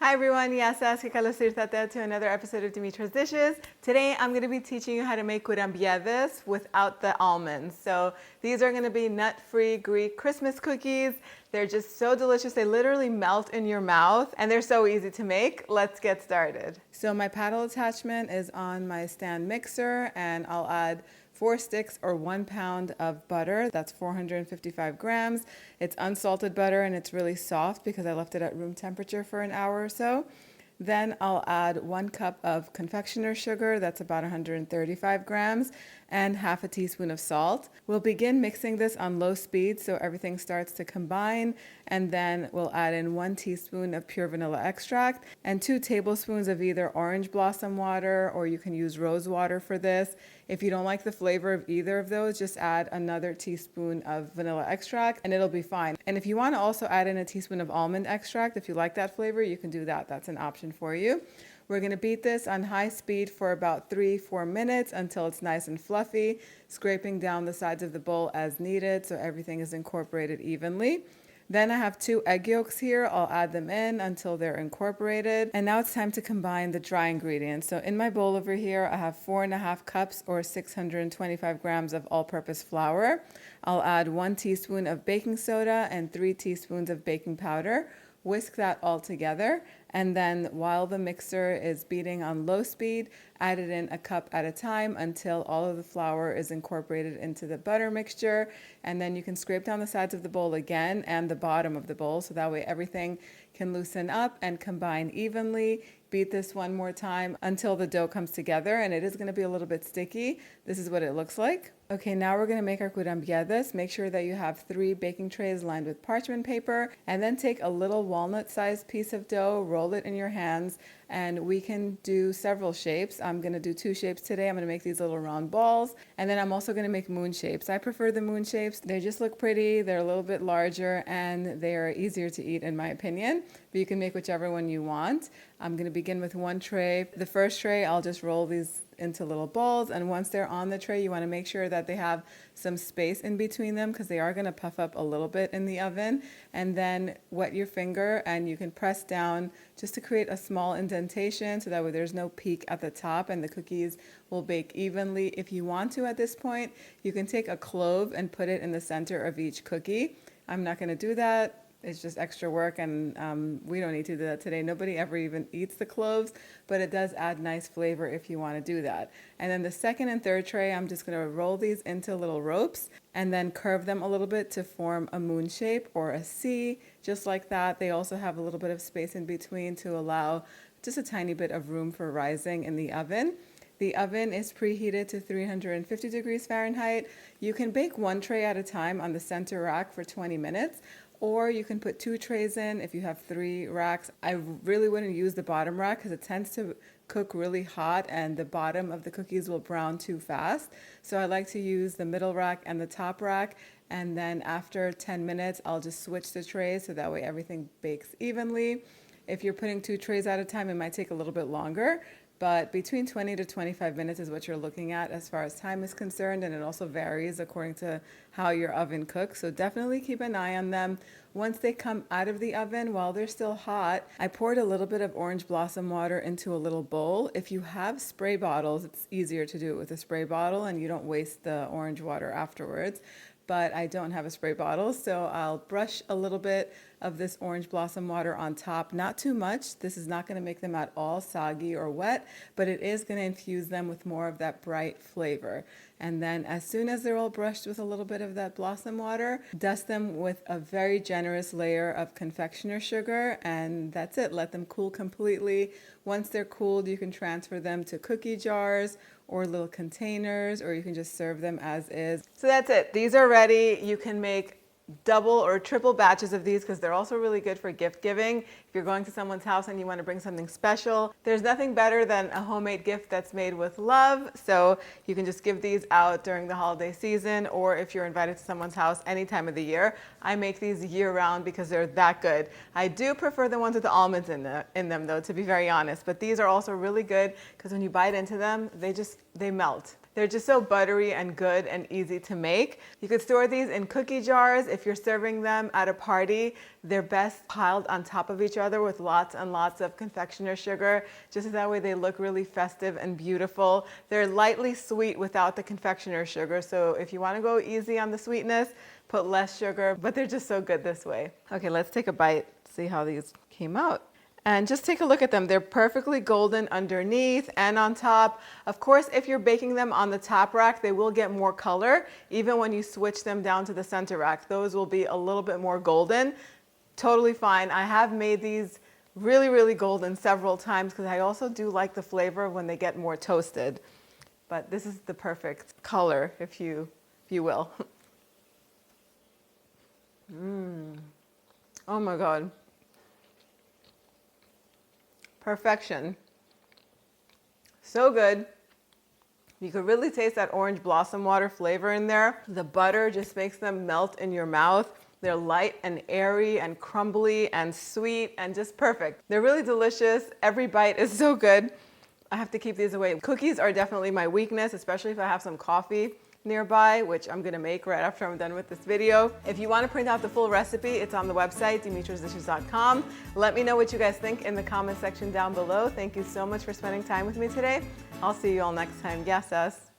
Hi everyone, yasas que kalosirtate to another episode of Dimitra's Dishes. Today I'm going to be teaching you how to make kourabiedes without the almonds. So these are going to be nut-free Greek Christmas cookies. They're just so delicious, they literally melt in your mouth and they're so easy to make. Let's get started. So my paddle attachment is on my stand mixer and I'll add 4 sticks or 1 pound of butter. That's 455 grams. It's unsalted butter and it's really soft because I left it at room temperature for an hour or so. Then I'll add 1 cup of confectioner sugar, that's about 135 grams, and half a teaspoon of salt. We'll begin mixing this on low speed so everything starts to combine, and then we'll add in 1 teaspoon of pure vanilla extract and 2 tablespoons of either orange blossom water, or you can use rose water for this. If you don't like the flavor of either of those, just add another teaspoon of vanilla extract and it'll be fine. And if you want to also add in a teaspoon of almond extract, if you like that flavor, you can do that. That's an option for you. We're going to beat this on high speed for about 3-4 minutes until it's nice and fluffy, scraping down the sides of the bowl as needed so everything is incorporated evenly. Then I have 2 egg yolks here. I'll add them in until they're incorporated. And now it's time to combine the dry ingredients. So in my bowl over here, I have 4.5 cups or 625 grams of all-purpose flour. I'll add 1 teaspoon of baking soda and 3 teaspoons of baking powder. Whisk that all together, and then while the mixer is beating on low speed, add it in a cup at a time until all of the flour is incorporated into the butter mixture. And then you can scrape down the sides of the bowl again and the bottom of the bowl so that way everything can loosen up and combine evenly. Beat this one more time until the dough comes together, and it is going to be a little bit sticky. This is what it looks like. Okay, now we're going to make our kourabiedes. Make sure that you have 3 baking trays lined with parchment paper, and then take a little walnut-sized piece of dough, roll it in your hands, and we can do several shapes. I'm going to do 2 shapes today. I'm going to make these little round balls, and then I'm also going to make moon shapes. I prefer the moon shapes. They just look pretty, they're a little bit larger, and they are easier to eat in my opinion, but you can make whichever one you want. I'm going to begin with 1 tray. The first tray, I'll just roll these into little balls, and once they're on the tray, you want to make sure that they have some space in between them because they are going to puff up a little bit in the oven. And then wet your finger and you can press down just to create a small indentation so that way there's no peak at the top and the cookies will bake evenly. If you want to at this point, you can take a clove and put it in the center of each cookie. I'm not going to do that. It's just extra work, and we don't need to do that today. Nobody ever even eats the cloves, but it does add nice flavor if you want to do that. And then the second and third tray, I'm just going to roll these into little ropes and then curve them a little bit to form a moon shape or a C, just like that. They also have a little bit of space in between to allow just a tiny bit of room for rising in the oven. The oven is preheated to 350 degrees Fahrenheit. You can bake 1 tray at a time on the center rack for 20 minutes. Or you can put 2 trays in if you have 3 racks. I really wouldn't use the bottom rack because it tends to cook really hot and the bottom of the cookies will brown too fast. So I like to use the middle rack and the top rack. And then after 10 minutes, I'll just switch the trays so that way everything bakes evenly. If you're putting 2 trays at a time, it might take a little bit longer. But between 20 to 25 minutes is what you're looking at as far as time is concerned, and it also varies according to how your oven cooks. So definitely keep an eye on them. Once they come out of the oven, while they're still hot, I poured a little bit of orange blossom water into a little bowl. If you have spray bottles, it's easier to do it with a spray bottle and you don't waste the orange water afterwards. But I don't have a spray bottle, so I'll brush a little bit of this orange blossom water on top. Not too much. This is not going to make them at all soggy or wet, but it is going to infuse them with more of that bright flavor. And then as soon as they're all brushed with a little bit of that blossom water, dust them with a very generous layer of confectioner sugar, and that's it. Let them cool completely. Once they're cooled, you can transfer them to cookie jars or little containers, or you can just serve them as is. So that's it. These are ready. You can make double or triple batches of these because they're also really good for gift giving. If you're going to someone's house and you want to bring something special, there's nothing better than a homemade gift that's made with love. So you can just give these out during the holiday season, or if you're invited to someone's house any time of the year. I make these year round because they're that good. I do prefer the ones with the almonds in them though, to be very honest, but these are also really good because when you bite into them, they melt. They're just so buttery and good and easy to make. You could store these in cookie jars if you're serving them at a party. They're best piled on top of each other with lots and lots of confectioner sugar. Just that way they look really festive and beautiful. They're lightly sweet without the confectioner sugar. So if you want to go easy on the sweetness, put less sugar, but they're just so good this way. Okay, let's take a bite, see how these came out. And just take a look at them. They're perfectly golden underneath and on top. Of course, if you're baking them on the top rack, they will get more color. Even when you switch them down to the center rack, those will be a little bit more golden. Totally fine. I have made these really, really golden several times because I also do like the flavor when they get more toasted. But this is the perfect color, if you will. Oh my God. Perfection. So good. You could really taste that orange blossom water flavor in there. The butter just makes them melt in your mouth. They're light and airy and crumbly and sweet and just perfect. They're really delicious. Every bite is so good. I have to keep these away. Cookies are definitely my weakness, especially if I have some coffee nearby, which I'm gonna make right after I'm done with this video. If you want to print out the full recipe, it's on the website, dimitrasdishes.com. Let me know what you guys think in the comment section down below. Thank you so much for spending time with me today. I'll see you all next time. Gracias.